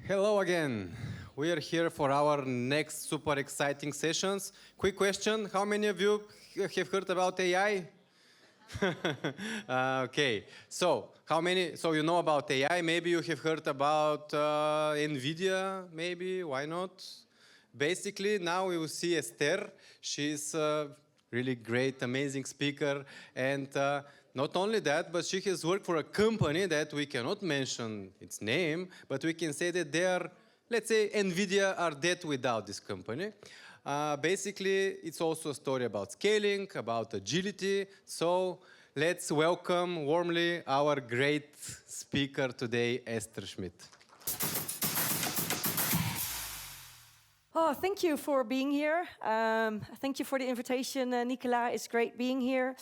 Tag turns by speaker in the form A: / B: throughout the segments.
A: Hello again. We are here for our next super exciting sessions. Quick question, how many of you have heard about AI? Okay, so you know about AI, maybe you have heard about NVIDIA, maybe, why not? Basically, now we will see Esther. She's a really great, amazing speaker, and not only that, but she has worked for a company that we cannot mention its name, but we can say that they are, let's say, NVIDIA are dead without this company. Basically, it's also a story about scaling, about agility. So let's welcome warmly our great speaker today, Esther Schmit.
B: Oh, thank you for being here. Thank you for the invitation, Nicola. It's great being here.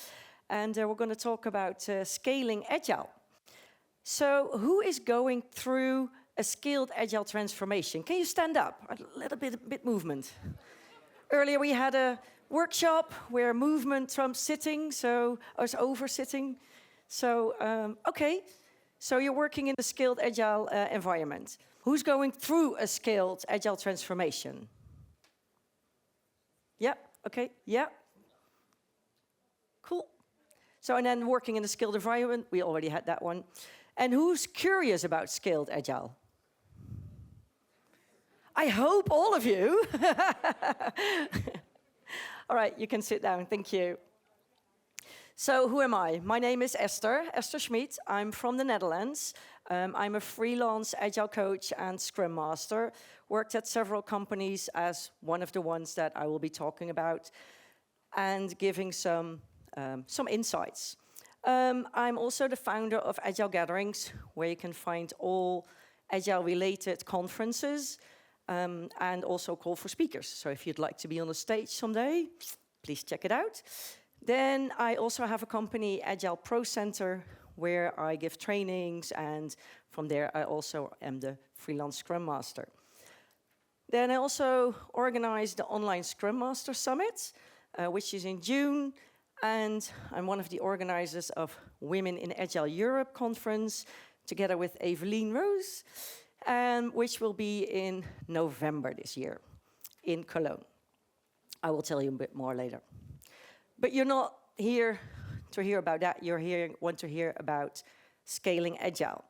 B: And we're going to talk about scaling agile. So who is going through a scaled agile transformation? Can you stand up? A little bit movement. Earlier we had a workshop where movement trumps sitting, so I was over sitting. So, okay, so you're working in the scaled agile environment. Who's going through a scaled agile transformation? Yeah, okay, yeah. Cool. So, and then working in the scaled environment, we already had that one. And who's curious about scaled agile? I hope all of you. All right, you can sit down, thank you. So who am I? My name is Esther Schmit. I'm from the Netherlands. I'm a freelance agile coach and Scrum Master. Worked at several companies as one of the ones that I will be talking about and giving some insights. I'm also the founder of Agile Gatherings, where you can find all agile-related conferences and also call for speakers. So if you'd like to be on the stage someday, please check it out. Then I also have a company, Agile Pro Center, where I give trainings, and from there I also am the freelance Scrum Master. Then I also organize the online Scrum Master Summit, which is in June, and I'm one of the organizers of Women in Agile Europe conference, together with Evelien Rose, which will be in November this year in Cologne. I will tell you a bit more later. But you're not here to hear about that. Want to hear about scaling agile.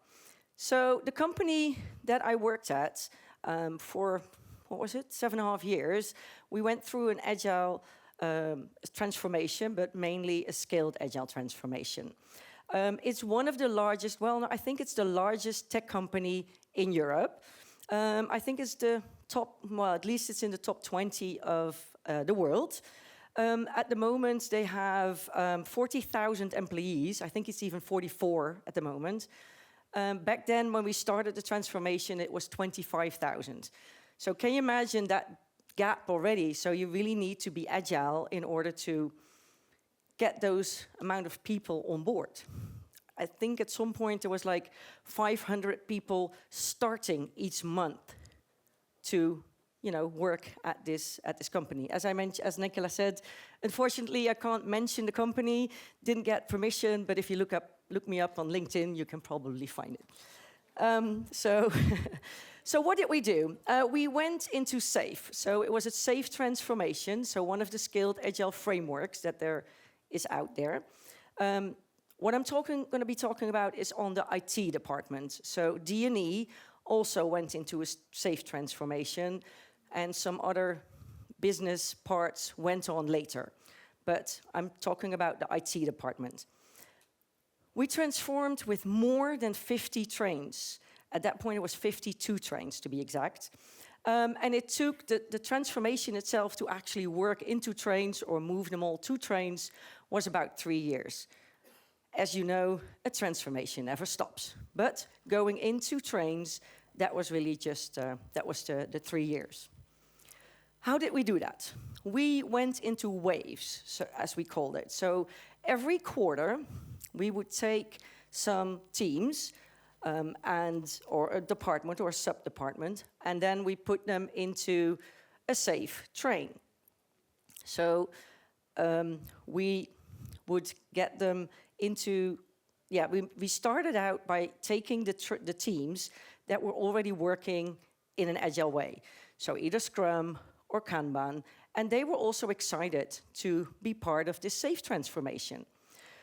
B: So the company that I worked at for, 7.5 years, we went through an agile transformation, but mainly a scaled agile transformation. It's one of the largest, I think it's the largest tech company in Europe. I think it's the top, at least it's in the top 20 of the world. At the moment, they have 40,000 employees. I think it's even 44 at the moment. Back then, when we started the transformation, it was 25,000. So can you imagine that gap already? So you really need to be agile in order to get those amount of people on board. I think at some point there was like 500 people starting each month to work at this company. As I mentioned, as Nicola said, unfortunately I can't mention the company, didn't get permission, but if you look me up on LinkedIn, you can probably find it. So what did we do? We went into SAFe. So it was a SAFe transformation, so one of the Scaled Agile frameworks that there is out there. What I'm going to be talking about is on the IT department. So D&E also went into a SAFe transformation, and some other business parts went on later. But I'm talking about the IT department. We transformed with more than 50 trains. At that point, it was 52 trains, to be exact. And it took the transformation itself to actually work into trains or move them all to trains was about 3 years. As you know, a transformation never stops. But going into trains, that was really just, that was the 3 years. How did we do that? We went into waves, so, as we called it. So every quarter, we would take some teams or a department or a sub-department, and then we put them into a SAFe train. So we would get them into, we started out by taking the teams that were already working in an agile way. So either Scrum or Kanban, and they were also excited to be part of this SAFe transformation.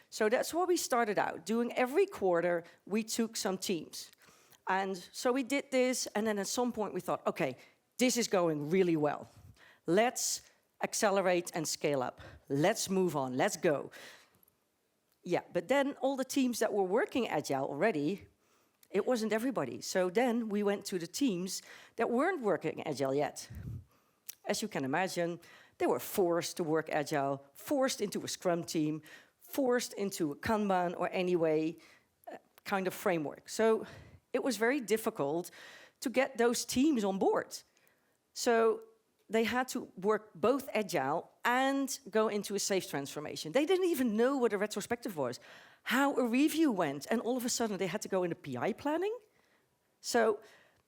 B: So that's what we started out doing. Every quarter, we took some teams. And so we did this, and then at some point we thought, okay, this is going really well. Let's accelerate and scale up. Let's move on, let's go. Yeah, but then all the teams that were working Agile already, it wasn't everybody. So then we went to the teams that weren't working Agile yet. As you can imagine, they were forced to work Agile, forced into a Scrum team, forced into a Kanban or anyway kind of framework. So it was very difficult to get those teams on board. So they had to work both Agile and go into a SAFe transformation. They didn't even know what a retrospective was, how a review went, and all of a sudden they had to go into PI planning. So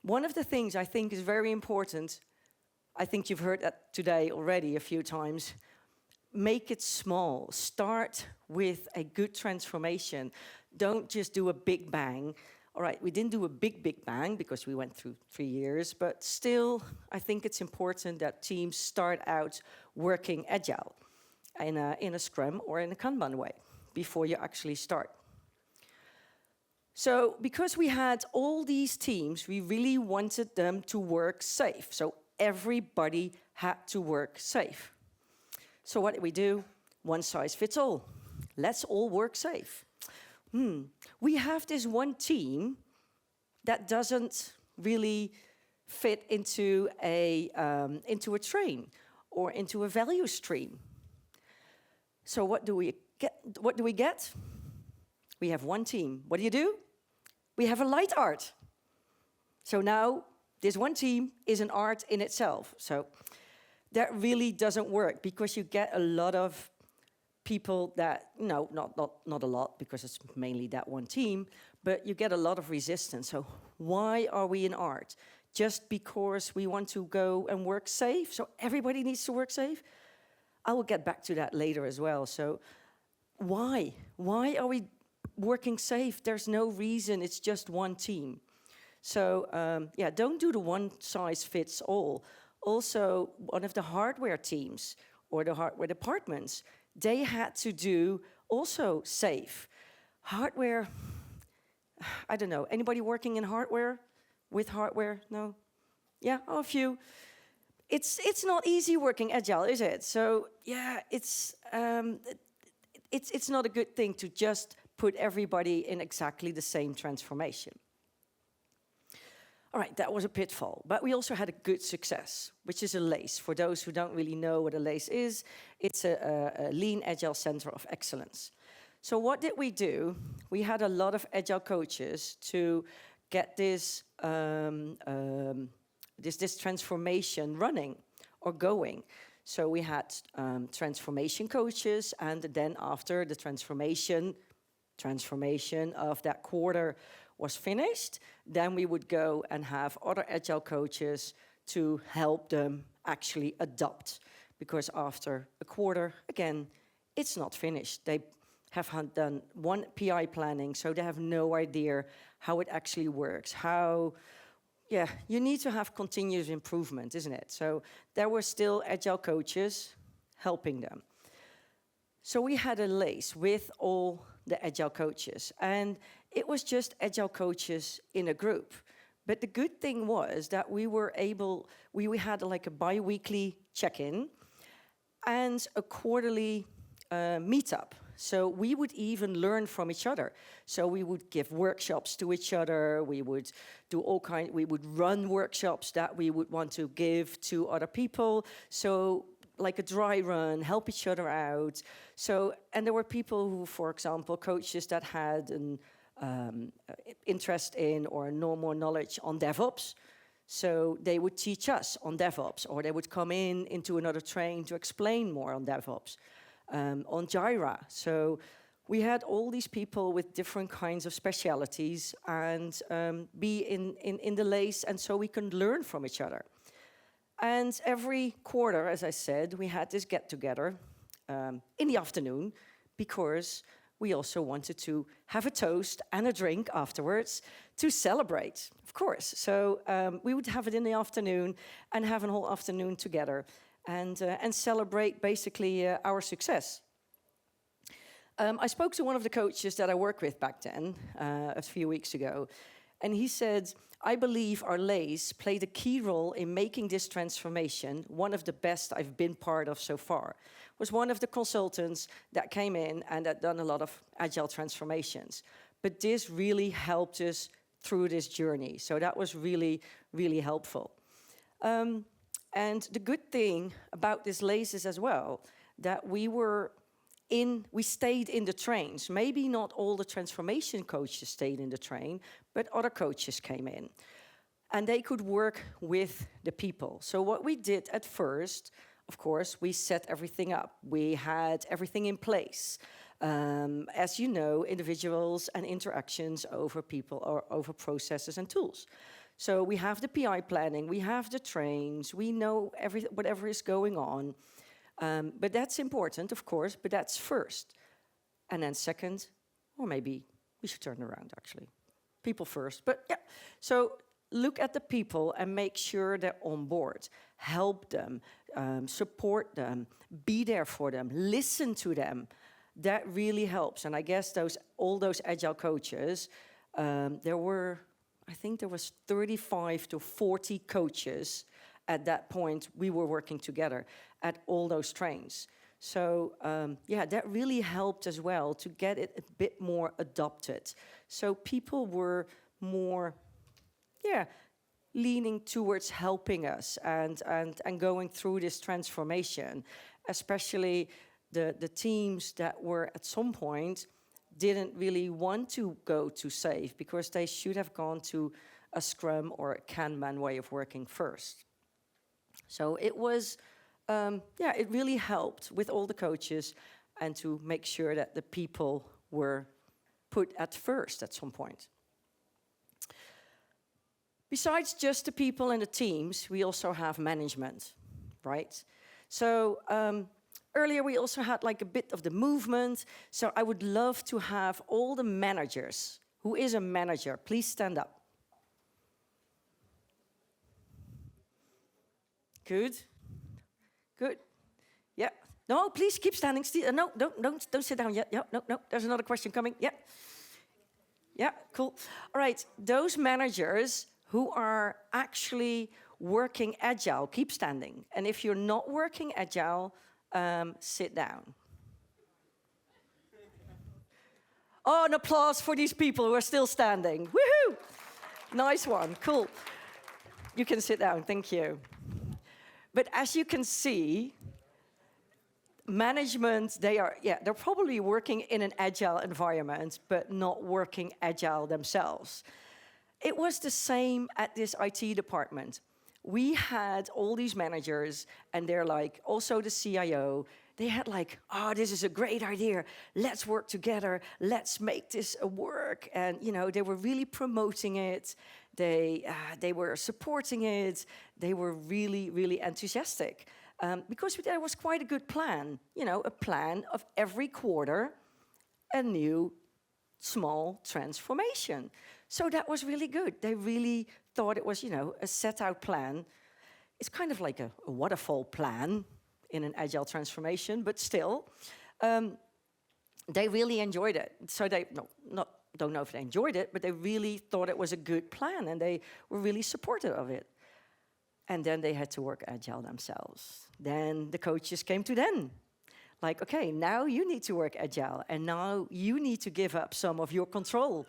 B: one of the things I think is very important, I think you've heard that today already a few times, make it small. Start with a good transformation. Don't just do a big bang. All right, we didn't do a big bang because we went through 3 years, but still, I think it's important that teams start out working Agile in a Scrum or in a Kanban way before you actually start. So because we had all these teams, we really wanted them to work SAFe. So everybody had to work SAFe. So what did we do? One size fits all. Let's all work SAFe. We have this one team that doesn't really fit into a train or into a value stream. So what do we get? We have one team. What do? We have a light art. So now this one team is an art in itself. So that really doesn't work because you get a lot of people that, no, not a lot, because it's mainly that one team, but you get a lot of resistance. So why are we in art? Just because we want to go and work SAFe? So everybody needs to work SAFe? I will get back to that later as well. So why? Why are we working SAFe? There's no reason, it's just one team. So yeah, don't do the one size fits all. Also, one of the hardware teams or the hardware departments, they had to do also SAFe. Hardware, I don't know, anybody working in hardware? With hardware? No? Yeah, oh, a few. It's not easy working Agile, is it? So yeah, it's not a good thing to just put everybody in exactly the same transformation. All right, that was a pitfall, but we also had a good success, which is a LACE. For those who don't really know what a LACE is, it's a Lean Agile Center of Excellence. So what did we do? We had a lot of Agile coaches to get this, this transformation running or going. So we had transformation coaches, and then after the transformation of that quarter was finished, then we would go and have other Agile coaches to help them actually adopt. Because after a quarter, again, it's not finished. They have done one PI planning, so they have no idea how it actually works. Yeah, you need to have continuous improvement, isn't it? So there were still Agile coaches helping them. So we had a LACE with all the Agile coaches, and it was just Agile coaches in a group. But the good thing was that we had like a bi-weekly check-in and a quarterly meetup. So we would even learn from each other. So we would give workshops to each other. We would do we would run workshops that we would want to give to other people. So like a dry run, help each other out. So, and there were people who, for example, coaches that had an interest in or more knowledge on DevOps. So they would teach us on DevOps, or they would come into another train to explain more on DevOps, on Jira. So we had all these people with different kinds of specialities and be in the LACE, and so we can learn from each other. And every quarter, as I said, we had this get-together in the afternoon, because we also wanted to have a toast and a drink afterwards to celebrate, of course. So we would have it in the afternoon and have a whole afternoon together and celebrate basically our success. I spoke to one of the coaches that I worked with back then, a few weeks ago, and he said, I believe our LAs played a key role in making this transformation one of the best I've been part of so far. Was one of the consultants that came in and had done a lot of agile transformations. But this really helped us through this journey. So that was really, really helpful. And the good thing about this LAs is as well, that we stayed in the trains. Maybe not all the transformation coaches stayed in the train, but other coaches came in. And they could work with the people. So what we did at first, of course, we set everything up. We had everything in place. As you know, individuals and interactions over people or over processes and tools. So we have the PI planning, we have the trains, we know whatever is going on. But that's important, of course, but that's first. And then second, or maybe we should turn around, actually. People first, but yeah. So look at the people and make sure they're on board. Help them, support them, be there for them, listen to them. That really helps. And I guess all those agile coaches, I think there was 35 to 40 coaches at that point we were working together at all those trains. So yeah, that really helped as well to get it a bit more adopted. So people were more, leaning towards helping us and going through this transformation, especially the teams that were at some point didn't really want to go to SAFe because they should have gone to a Scrum or a Kanban way of working first. So it was, it really helped with all the coaches and to make sure that the people were put at first at some point. Besides just the people and the teams, we also have management, right? So earlier we also had like a bit of the movement. So I would love to have all the managers. Who is a manager? Please stand up. Good. Good. Yeah. No, please keep standing still. No, don't sit down yet. Yeah, no. There's another question coming. Yeah. Yeah, cool. All right. Those managers who are actually working agile, keep standing. And if you're not working agile, sit down. Oh, an applause for these people who are still standing. Woohoo! Nice one. Cool. You can sit down. Thank you. But as you can see, management, they're probably working in an agile environment, but not working agile themselves. It was the same at this IT department. We had all these managers, and they're like, also the CIO, they had like, oh, this is a great idea. Let's work together. Let's make this work. And, they were really promoting it. They were supporting it. They were really, really enthusiastic. Because there was quite a good plan. A plan of every quarter, a new small transformation. So that was really good. They really thought it was, a set-out plan. It's kind of like a waterfall plan in an agile transformation, but still, they really enjoyed it. So don't know if they enjoyed it, but they really thought it was a good plan, and they were really supportive of it. And then they had to work agile themselves. Then the coaches came to them. Like, okay, now you need to work agile, and now you need to give up some of your control.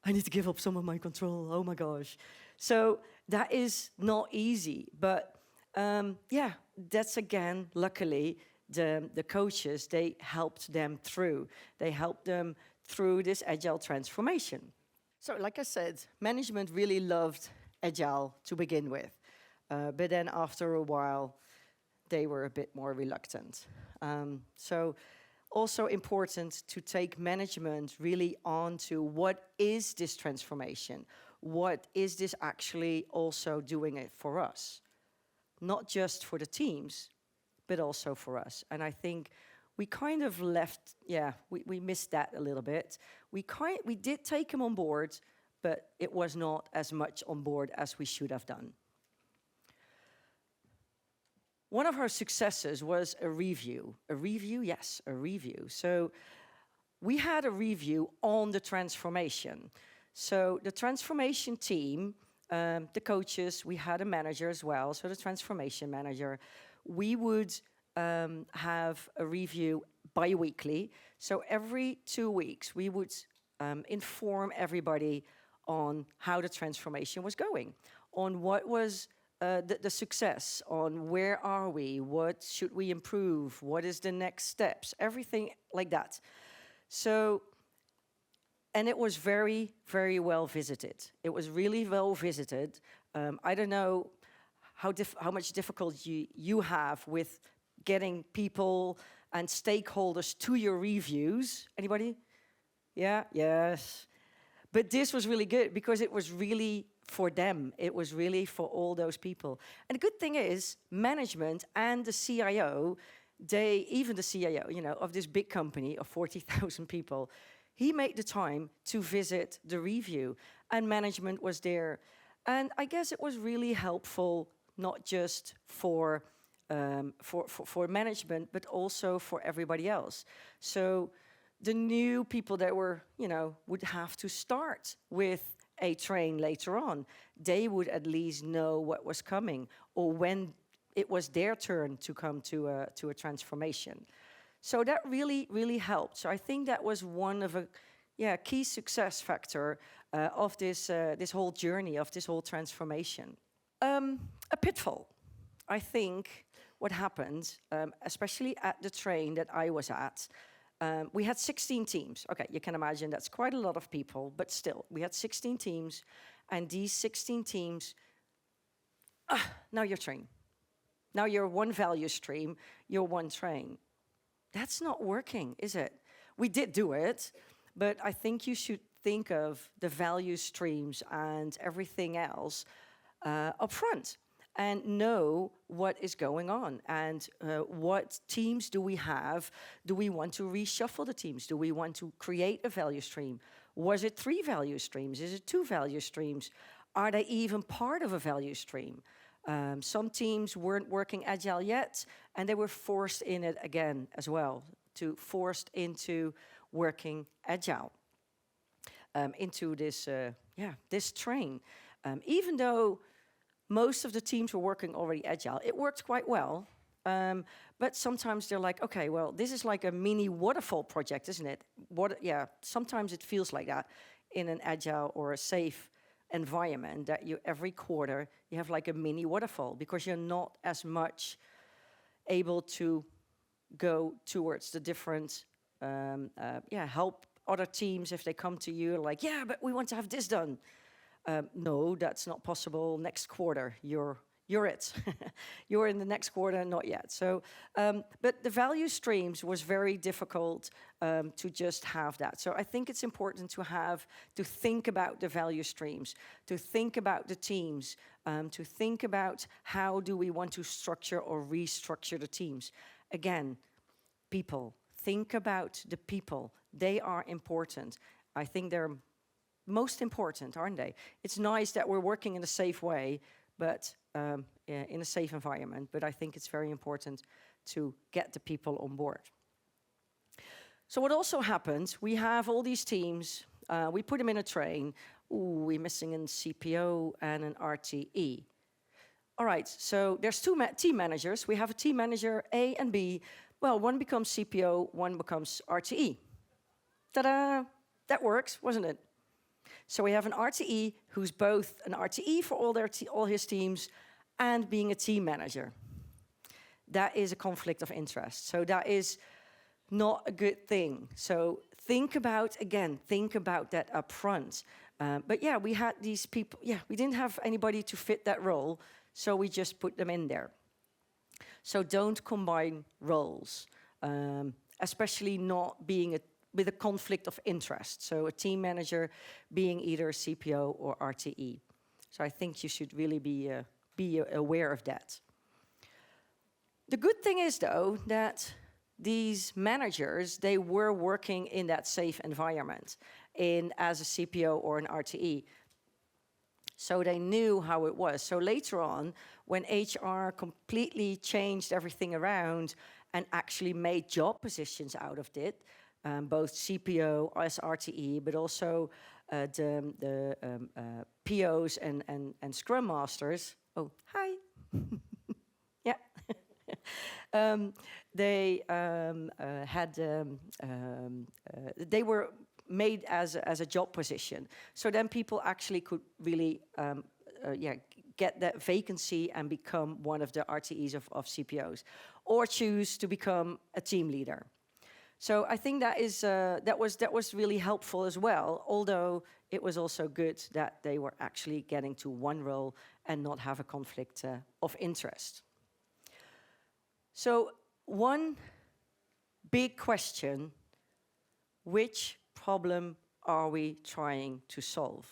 B: I need to give up some of my control, oh my gosh. So that is not easy, but that's again, luckily, the coaches, they helped them through. They helped them through this agile transformation. So like I said, management really loved agile to begin with. But then after a while, they were a bit more reluctant. So also important to take management really on to what is this transformation? What is this actually also doing it for us? Not just for the teams, but also for us. And I think we kind of left, we missed that a little bit. We did take him on board, but it was not as much on board as we should have done. One of our successes was a review. A review, yes, a review. So we had a review on the transformation. So the transformation team, the coaches, we had a manager as well, so the transformation manager, we would have a review bi-weekly. So every 2 weeks, we would inform everybody on how the transformation was going, on what was the success, on where are we, what should we improve, what is the next steps, everything like that. So, and it was very, very well visited. It was really well visited. I don't know how much difficulty you have with getting people and stakeholders to your reviews. Anybody? Yeah, yes. But this was really good because it was really for them. It was really for all those people. And the good thing is, management and the CIO, even the CIO, of this big company of 40,000 people, he made the time to visit the review, and management was there. And I guess it was really helpful, not just for management, but also for everybody else. So the new people that were, would have to start with a train later on, they would at least know what was coming or when it was their turn to come to a transformation. So that really, really helped. So I think that was one of a key success factor of this whole journey, of this whole transformation. A pitfall. I think what happened, especially at the train that I was at, we had 16 teams. Okay, you can imagine that's quite a lot of people, but still, we had 16 teams, and these 16 teams, now you're train. Now you're one value stream, you're one train. That's not working, is it? We did do it, but I think you should think of the value streams and everything else up front and know what is going on and what teams do we have. Do we want to reshuffle the teams? Do we want to create a value stream? Was it 3 value streams? Is it 2 value streams? Are they even part of a value stream? Some teams weren't working agile yet, and they were forced in it again as well, forced into working agile, into this train. Even though most of the teams were working already agile, it worked quite well. But sometimes they're like, okay, well, this is like a mini waterfall project, isn't it? Sometimes it feels like that in an agile or a safe environment, that every quarter you have like a mini waterfall because you're not as much able to go towards the different, help other teams if they come to you like, yeah, but we want to have this done. No, that's not possible. Next quarter, you're it. You're in the next quarter, not yet. So, but the value streams was very difficult to just have that. So I think it's important to think about the value streams, to think about the teams, to think about how do we want to structure or restructure the teams. Again, people. Think about the people. They are important. I think they're most important, aren't they? It's nice that we're working in a safe way, but in a safe environment. But I think it's very important to get the people on board. So what also happens, we have all these teams, we put them in a train. Ooh, we're missing a CPO and an RTE. All right, so there's 2 team managers. We have a team manager A and B. Well, one becomes CPO, one becomes RTE. Ta-da! That works, wasn't it? So we have an RTE who's both an RTE for all his teams and being a team manager. That is a conflict of interest. So that is not a good thing. So think about that up front. But yeah, we had these people, we didn't have anybody to fit that role, so we just put them in there. So don't combine roles, especially not being with a conflict of interest. So a team manager being either CPO or RTE. So I think you should really be aware of that. The good thing is, though, that these managers, they were working in that safe environment as a CPO or an RTE. So they knew how it was. So later on, when HR completely changed everything around and actually made job positions out of it, both CPO as RTE, but also the POs and Scrum Masters. Oh, hi. Yeah. They they were made as a job position. So then people actually could really get that vacancy and become one of the RTEs of CPOs, or choose to become a team leader. So I think that was really helpful as well, although it was also good that they were actually getting to one role and not have a conflict of interest. So one big question, which problem are we trying to solve?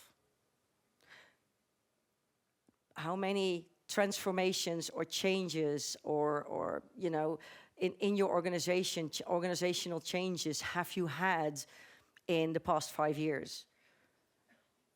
B: How many transformations or changes or you know, in your organization, organizational changes have you had in the past 5 years?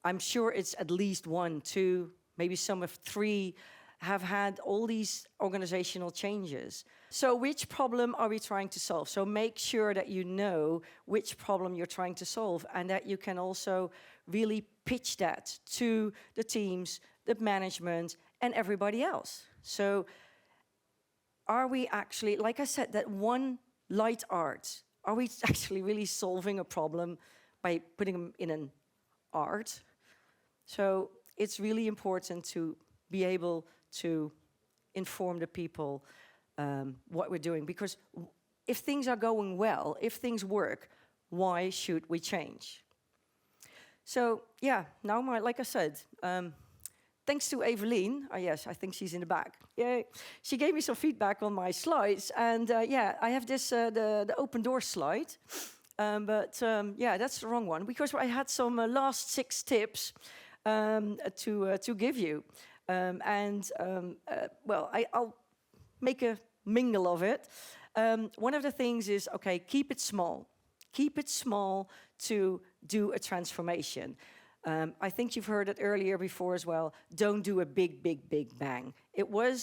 B: I'm sure it's at least 1, 2, maybe some of 3 have had all these organizational changes. So which problem are we trying to solve? So make sure that you know which problem you're trying to solve, and that you can also really pitch that to the teams, the management, and everybody else. So are we actually, like I said, that one light art, are we actually really solving a problem by putting them in an art? So it's really important to be able to inform the people what we're doing, because if things are going well, if things work, why should we change? So yeah, now like I said, thanks to Evelien, yes, I think she's in the back. Yay. She gave me some feedback on my slides, and yeah, I have this the open door slide, but yeah, that's the wrong one, because I had some last 6 tips to give you, well, I'll make a mingle of it. One of the things is, okay, keep it small. Keep it small to do a transformation. I think you've heard it earlier before as well. Don't do a big, big, big bang.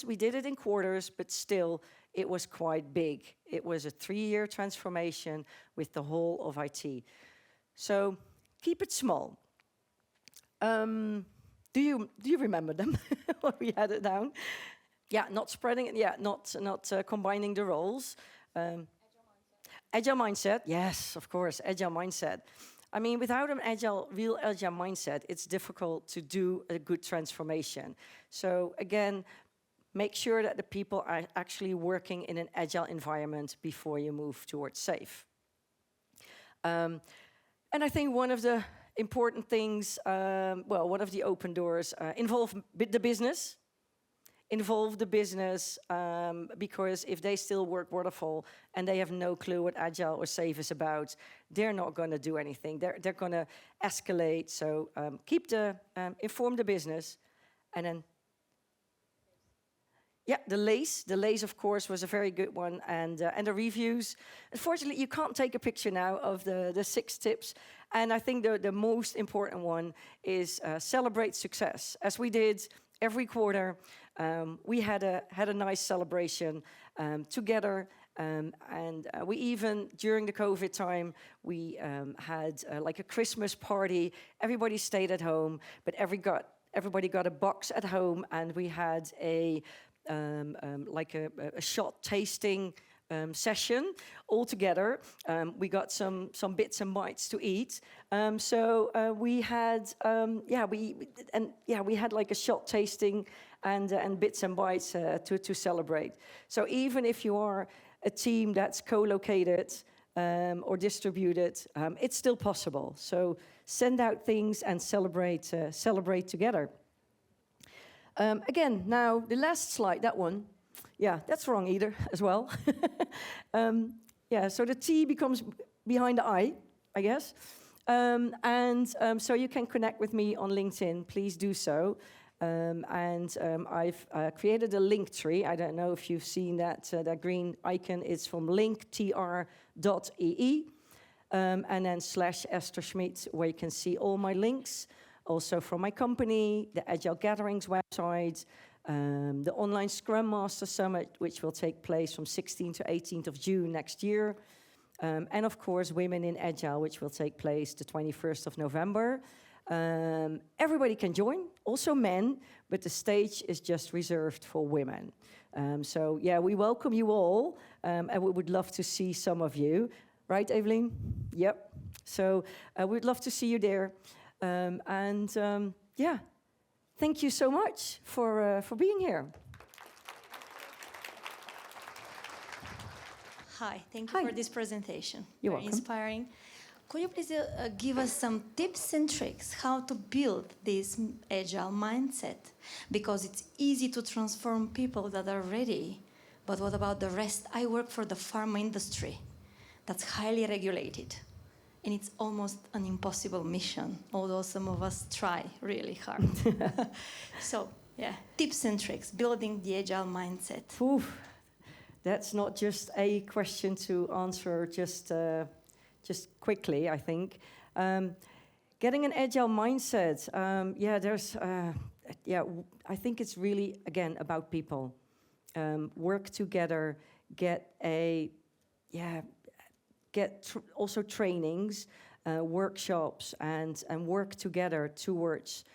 B: We did it in quarters, but still, it was quite big. It was a 3-year transformation with the whole of IT. So keep it small. Do you remember them? We had it down. Yeah, not spreading it. Yeah, not combining the roles. Agile mindset. Yes, of course, agile mindset. I mean, without an real agile mindset, it's difficult to do a good transformation. So again, make sure that the people are actually working in an agile environment before you move towards safe. And I think one of the important things, well, one of the open doors, involve the business. Involve the business, because if they still work waterfall and they have no clue what agile or safe is about, they're not going to do anything. They're going to escalate. So inform the business, and then yeah, the lace of course was a very good one, and the reviews. Unfortunately, you can't take a picture now of the 6 tips, and I think the most important one is celebrate success, as we did every quarter. We had a nice celebration together, and we even, during the COVID time, we had like a Christmas party. Everybody stayed at home, but everybody got a box at home, and we had like a shot tasting session all together. We got some bits and bites to eat. So we had we had like a shot tasting and bits and bites to celebrate. So even if you are a team that's co-located or distributed, it's still possible. So send out things and celebrate together. Again, now the last slide, that one. Yeah, that's wrong either as well. Yeah, so the T becomes behind the I guess. So you can connect with me on LinkedIn. Please do so. I've created a link tree. I don't know if you've seen that, that green icon. It's from linktr.ee. And then /Esther Schmit, where you can see all my links, also from my company, the Agile Gatherings website, the online Scrum Master Summit, which will take place from 16th to 18th of June next year, and of course, Women in Agile, which will take place the 21st of November. Everybody can join, also men, but the stage is just reserved for women. So yeah, we welcome you all, and we would love to see some of you. Right, Evelyn? Yep. So we'd love to see you there. Yeah, thank you so much for being here.
C: Hi, thank you for this presentation.
B: You're
C: Very
B: welcome.
C: inspiring. Could you please give us some tips and tricks how to build this agile mindset? Because it's easy to transform people that are ready, but what about the rest? I work for the pharma industry. That's highly regulated. And it's almost an impossible mission, although some of us try really hard. So, yeah, tips and tricks, building the agile mindset.
B: Oof, that's not just a question to answer just quickly, I think. Getting an agile mindset, I think it's really, again, about people. Work together, also trainings, workshops, and work together towards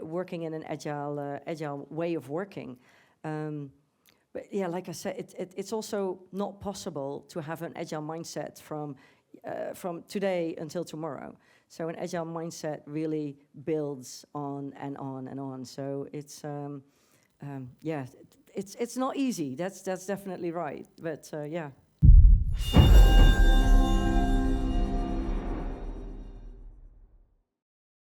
B: working in an agile way of working. But yeah, like I said, it's also not possible to have an agile mindset from today until tomorrow. So an agile mindset really builds on and on and on. So it's it's not easy. That's definitely right. But yeah.